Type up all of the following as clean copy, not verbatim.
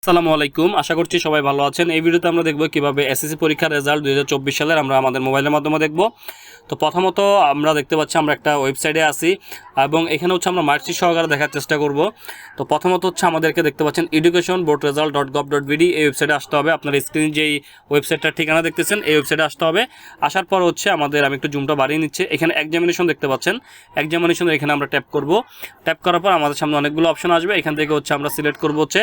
আসসালামু আলাইকুম, আশা করছি সবাই ভালো আছেন। এই ভিডিওতে আমরা দেখব কিভাবে এসএসসি পরীক্ষার রেজাল্ট 2024 সালের আমরা আমাদের মোবাইলের মাধ্যমে দেখব। তো প্রথমত আমরা দেখতে পাচ্ছি আমরা একটা ওয়েবসাইটে আছি এবং এখানে হচ্ছে আমরা মার্কশিট সহকারে দেখার চেষ্টা করব। তো প্রথমত হচ্ছে আমাদেরকে দেখতে পাচ্ছেন educationboardresult.gov.bd এই ওয়েবসাইটে আসতে হবে। আপনার স্ক্রিনে যেই ওয়েবসাইটটার ঠিকানা দেখতেছেন এই ওয়েবসাইটে আসতে হবে। আসার পর হচ্ছে আমাদের আমি একটু জুমটা বাড়িয়ে নিচ্ছি, এখানে এক্সামিনেশন দেখতে পাচ্ছেন। এক্সামিনেশনের এখানে আমরা ট্যাপ করব। ট্যাপ করার পর আমাদের সামনে অনেকগুলো অপশন আসবে। এখান থেকে হচ্ছে আমরা সিলেক্ট করব হচ্ছে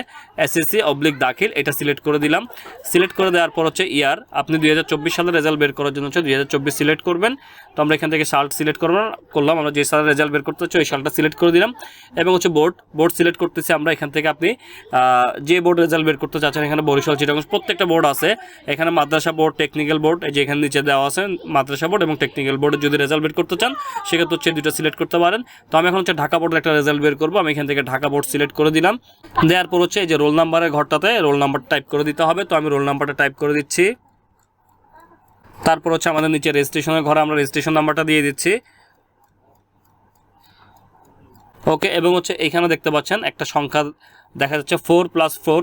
SSC/দাখিল, এটা সিলেক্ট করে দিলাম। সিলেক্ট করে দেওয়ার পর হচ্ছে ইয়ার, আপনি 2024 সালের রেজাল্ট বের করার জন্য হচ্ছে 2024 সিলেক্ট করবেন। তো আমরা এখান থেকে সাল সিলেক্ট করলাম, আমরা যে সালের রেজাল্ট বের করতে হচ্ছে ওই সালটা সিলেক্ট করে দিলাম। এবং হচ্ছে বোর্ড সিলেক্ট করতেছি আমরা। এখান থেকে আপনি যে বোর্ড রেজাল্ট বের করতে চাচ্ছেন, এখানে বরিশাল, চিটাগং প্রত্যেকটা বোর্ড আছে। এখানে মাদ্রাসা বোর্ড, টেকনিক্যাল বোর্ড, এই যে এখানে নিচে দেওয়া আছে মাদ্রাসা বোর্ড এবং টেকনিক্যাল বোর্ডে যদি রেজাল্ট বের করতে চান সেক্ষেত্রে হচ্ছে দুটো সিলেক্ট করতে পারেন। তো আমি এখন হচ্ছে ঢাকা বোর্ডের একটা রেজাল্ট বের করবো। আমি এখান থেকে ঢাকা বোর্ড সিলেক্ট করে দিলাম। দেওয়ার পর হচ্ছে এই যে রোল নাম্বারের ঘরটাতে রোল নাম্বার টাইপ করে দিতে হবে। তো আমি রোল নাম্বারটা টাইপ করে দিচ্ছি। তারপর হচ্ছে আমাদের নিচে রেজিস্ট্রেশনের ঘরে আমরা রেজিস্ট্রেশন নাম্বারটা দিয়ে দিচ্ছি। ওকে, এবং হচ্ছে এখানে দেখতে পাচ্ছেন একটা সংখ্যা দেখা যাচ্ছে 4+4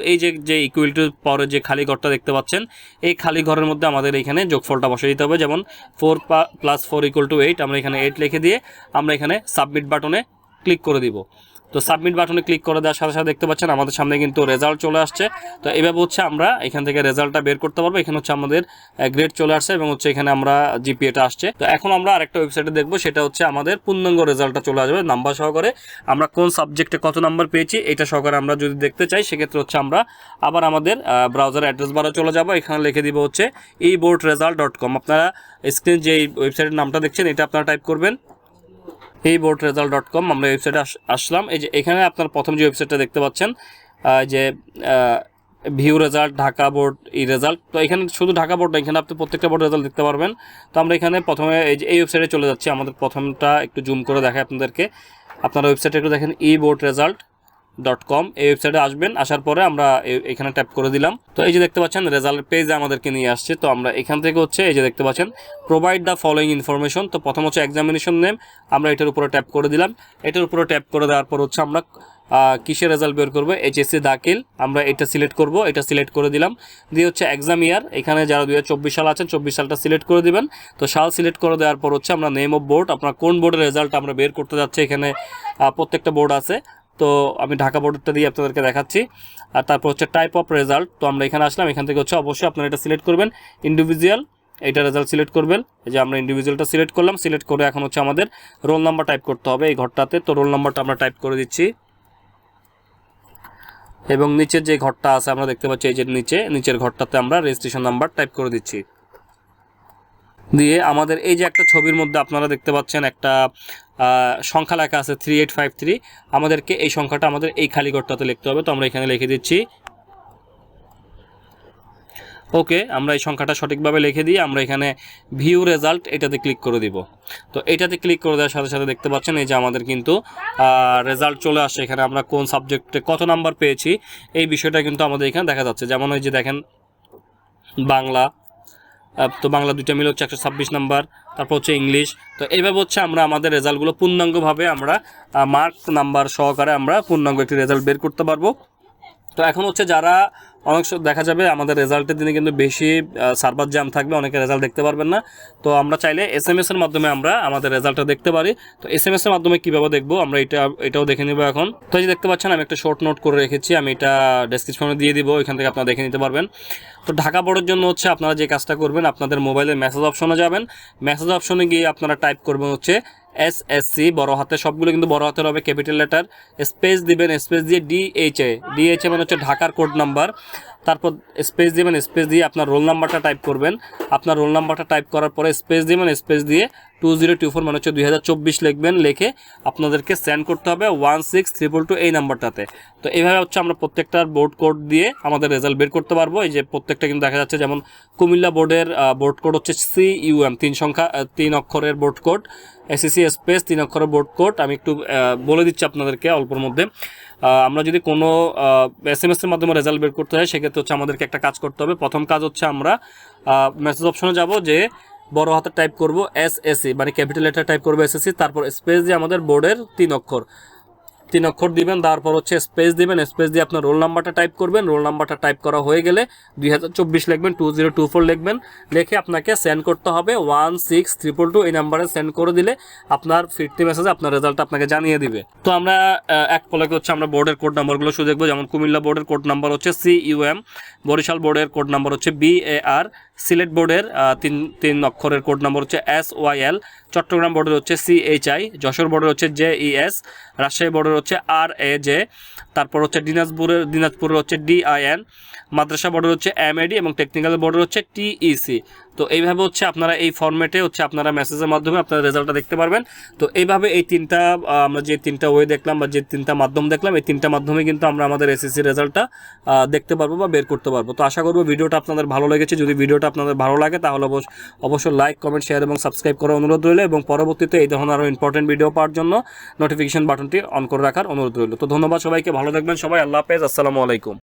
= এই যে ইকুয়াল টু পরে যে খালি ঘরটা দেখতে পাচ্ছেন, এই খালি ঘরের মধ্যে আমাদের এখানে যোগফলটা বসিয়ে দিতে হবে। যেমন 4+4 = 8, আমরা এখানে 8 লিখে দিয়ে আমরা এখানে সাবমিট বাটনে ক্লিক করে দিব। তো সাবমিট বাটনে ক্লিক করে দেওয়ার সাথে সাথে দেখতে পাচ্ছেন আমাদের সামনে কিন্তু রেজাল্ট চলে আসছে। তো এভাবে হচ্ছে আমরা এখান থেকে রেজাল্টটা বের করতে পারবো। এখানে হচ্ছে আমাদের গ্রেড চলে আসছে এবং হচ্ছে এখানে আমরা জিপিএটা আসছে। তো এখন আমরা আরেকটা ওয়েবসাইটে দেখবো, সেটা হচ্ছে আমাদের পূর্ণাঙ্গ রেজাল্টটা চলে আসবে নাম্বার সহকারে। আমরা কোন সাবজেক্টে কত নাম্বার পেয়েছি এটা সহকারে আমরা যদি দেখতে চাই সেক্ষেত্রে হচ্ছে আমরা আবার আমাদের ব্রাউজার অ্যাড্রেস বারে চলে যাব। এখানে লিখে দিব হচ্ছে eboardresult.com। আপনারা স্ক্রিন যে ওয়েবসাইটের নামটা দেখছেন এটা আপনারা টাইপ করবেন eboardresult.com। আমরা ওয়েবসাইটে আসলাম। এই যে এখানে আপনার প্রথম যে ওয়েবসাইটটা দেখতে পাচ্ছেন যে view result Dhaka board result. তো এখানে শুধু ঢাকা বোর্ড না, এখানে আপনি প্রত্যেকটা বোর্ড রেজাল্ট দেখতে পারবেন। তো আমরা এখানে প্রথমে এই ওয়েবসাইটে চলে যাচ্ছি। আমাদের প্রথমটা একটু জুম করে দেখায় আপনাদেরকে। আপনারা ওয়েবসাইটে একটু দেখেন eboardresult.com। এই ওয়েবসাইটে আসবেন। আসার পরে আমরা এখানে ট্যাপ করে দিলাম। তো এই যে দেখতে পাচ্ছেন রেজাল্ট পেজে আমাদেরকে নিয়ে আসছে। তো আমরা এখান থেকে হচ্ছে এই যে দেখতে পাচ্ছেন প্রোভাইড দ্য ফলোয়িং ইনফরমেশন। তো প্রথম হচ্ছে এক্সামিনেশন নেম, আমরা এটার উপরে ট্যাপ করে দিলাম। এটার উপরে ট্যাপ করে দেওয়ার পর হচ্ছে আমরা কিসের রেজাল্ট বের করবো, HSC দাখিল, আমরা এটা সিলেক্ট করব। এটা সিলেক্ট করে দিলাম। দিয়ে হচ্ছে এক্সাম ইয়ার, এখানে যারা 2024 সাল আছেন 24 সালটা সিলেক্ট করে দিবেন। তো সাল সিলেক্ট করে দেওয়ার পর হচ্ছে আমরা নেম অফ বোর্ড, আপনার কোন বোর্ডের রেজাল্ট আমরা বের করতে যাচ্ছি, এখানে প্রত্যেকটা বোর্ড আছে। তো আমি ঢাকা বোর্ডটা দিয়ে আপনাদেরকে দেখাচ্ছি। আর তারপর হচ্ছে টাইপ অফ রেজাল্ট। তো আমরা এখানে আসলাম। এখান থেকে হচ্ছে অবশ্যই আপনারা এটা সিলেক্ট করবেন ইন্ডিভিজুয়াল, এটা রেজাল্ট সিলেক্ট করবেন। এই যে আমরা ইন্ডিভিজুয়ালটা সিলেক্ট করলাম। সিলেক্ট করে এখন হচ্ছে আমাদের রোল নাম্বার টাইপ করতে হবে এই ঘরটাতে। তো রোল নাম্বারটা আমরা টাইপ করে দিচ্ছি এবং নিচের যে ঘরটা আছে আমরা দেখতে পাচ্ছি এই যে নিচের ঘরটাতে আমরা রেজিস্ট্রেশন নাম্বার টাইপ করে দিচ্ছি। দিয়ে আমাদের এই যে একটা ছবির মধ্যে আপনারা দেখতে পাচ্ছেন একটা সংখ্যা লেখা আছে 3853। আমাদেরকে এই সংখ্যাটা আমাদের এই খালি ঘরটাতে লিখতে হবে। তো আমরা এখানে লিখে দিচ্ছি। ওকে, আমরা এই সংখ্যাটা সঠিকভাবে লিখে দিয়ে আমরা এখানে ভিউ রেজাল্ট এটাতে ক্লিক করে দিব। তো এটাতে ক্লিক করে দেওয়ার সাথে সাথে দেখতে পাচ্ছেন এই যে আমাদের কিন্তু রেজাল্ট চলে আসছে। এখানে আমরা কোন সাবজেক্টে কত নাম্বার পেয়েছি এই বিষয়টা কিন্তু আমাদের এখানে দেখা যাচ্ছে। যেমন ওই যে দেখেন বাংলা, তো বাংলা দুইটা মিলে হচ্ছে 126 নাম্বার। তারপর হচ্ছে ইংলিশ। তো এইভাবে হচ্ছে আমরা আমাদের রেজাল্টগুলো পূর্ণাঙ্গভাবে আমরা মার্ক নাম্বার সহকারে আমরা পূর্ণাঙ্গ একটি রেজাল্ট বের করতে পারবো। তো এখন হচ্ছে যারা অনেক দেখা যাবে আমাদের রেজাল্টের দিনে কিন্তু বেশি সার্ভার জ্যাম থাকবে, অনেকে রেজাল্ট দেখতে পারবেন না। তো আমরা চাইলে SMS এর মাধ্যমে আমরা আমাদের রেজাল্টটা দেখতে পারি। তো SMS এর মাধ্যমে কীভাবে দেখবো আমরা এটাও দেখে নেব এখন। তো এই যে দেখতে পাচ্ছেন আমি একটা শর্ট নোট করে রেখেছি, আমি এটা ডেসক্রিপশনে দিয়ে দিব, এখান থেকে আপনারা দেখে নিতে পারবেন। তো ঢাকা বোর্ডের জন্য হচ্ছে আপনারা যে কাজটা করবেন, আপনাদের মোবাইলের মেসেজ অপশনে যাবেন। মেসেজ অপশনে গিয়ে আপনারা টাইপ করবেন হচ্ছে SSC, বড় হাতে, সবগুলো কিন্তু বড় হাতের হবে, ক্যাপিটাল লেটার, স্পেস দিবেন, স্পেস দিয়ে DHA মানে হচ্ছে ঢাকার কোড নাম্বার। তারপর স্পেস দিবেন, স্পেস দিয়ে আপনার রোল নাম্বারটা টাইপ করবেন। আপনার রোল নাম্বারটা টাইপ করার পরে স্পেস দিবেন, স্পেস দিয়ে 2024 মানে হচ্ছে 2024 লিখবেন। লিখে আপনাদেরকে সেন্ড করতে হবে 16322 এই নাম্বারটাতে। তো এইভাবে হচ্ছে আমরা প্রত্যেকটার বোর্ড কোড দিয়ে আমাদের রেজাল্ট বের করতে পারবো। এই যে প্রত্যেকটা কিন্তু দেখা যাচ্ছে, যেমন কুমিল্লা বোর্ডের বোর্ড কোড হচ্ছে CUM, 3 অক্ষরের বোর্ড কোড। SSC স্পেস 3 অক্ষরের বোর্ড কোড। আমি একটু বলে দিচ্ছি আপনাদেরকে অল্পর মধ্যে। আমরা যদি কোনো SMS এর মাধ্যমে রেজাল্ট বের করতে হয় সেক্ষেত্রে হচ্ছে আমাদেরকে একটা কাজ করতে হবে। প্রথম কাজ হচ্ছে আমরা মেসেজ অপশনে যাব, যে বড় হাতে টাইপ করব SSC মানে ক্যাপিটাল লেটার টাইপ করব SSC, তারপর স্পেস দিয়ে আমাদের বোর্ডের 3 অক্ষর 3 অক্ষর দিবেন, তারপর হচ্ছে স্পেস দিবেন, স্পেস দিয়ে আপনার রোল নাম্বারটা টাইপ করবেন, রোল নাম্বারটা টাইপ করা হয়ে গেলে 2024 লিখবেন, 2024 লিখবেন, লিখে আপনাকে সেন্ড করতে হবে 16222 এই নাম্বারে সেন্ড করে দিলে আপনার ফিরতি মেসেজে আপনার রেজাল্ট আপনাকে জানিয়ে দিবে। তো আমরা এক পলকে হচ্ছে আমরা বোর্ডের কোড নাম্বারগুলো শুধু দেখবো। যেমন কুমিল্লা বোর্ডের কোড নাম্বার হচ্ছে CUM, বরিশাল বোর্ডের কোড নাম্বার হচ্ছে BAR, সিলেট বোর্ডের তিন অক্ষরের কোড নাম্বার হচ্ছে SYL, চট্টগ্রাম বোর্ডের হচ্ছে CHI, যশোর বোর্ডের হচ্ছে JES, রাজশাহী বোর্ডের হচ্ছে RAJ, তারপর হচ্ছে দিনাজপুরের হচ্ছে DIN, মাদ্রাসা বোর্ডের হচ্ছে MAD এবং টেকনিক্যাল বোর্ডের হচ্ছে TEC। তো এইভাবে হচ্ছে আপনারা এই ফরম্যাটে হচ্ছে আপনারা মেসেজের মাধ্যমে আপনারা রেজাল্টটা দেখতে পারবেন। তো এইভাবে এই তিনটা আমরা যে তিনটা ওয়ে দেখলাম বা যে তিনটা মাধ্যম দেখলাম, এই তিনটা মাধ্যমে কিন্তু আমরা আমাদের SSC রেজাল্টটা দেখতে পারবো বা বের করতে পারবো। তো আশা করবো ভিডিওটা আপনাদের ভালো লেগেছে। যদি ভিডিওটা আপনাদের ভালো লাগে তাহলে অবশ্যই লাইক, কমেন্ট, শেয়ার এবং সাবস্ক্রাইব করার অনুরোধ রইল, এবং পরবর্তীতে এই ধরনের আরও ইম্পর্টেন্ট ভিডিও পাওয়ার জন্য নোটিফিকেশন বাটনটি অন করে রাখার অনুরোধ রইল। তো ধন্যবাদ সবাইকে, ভালো থাকবেন সবাই, আল্লাহ হাফেজ, আসসালামু আলাইকুম।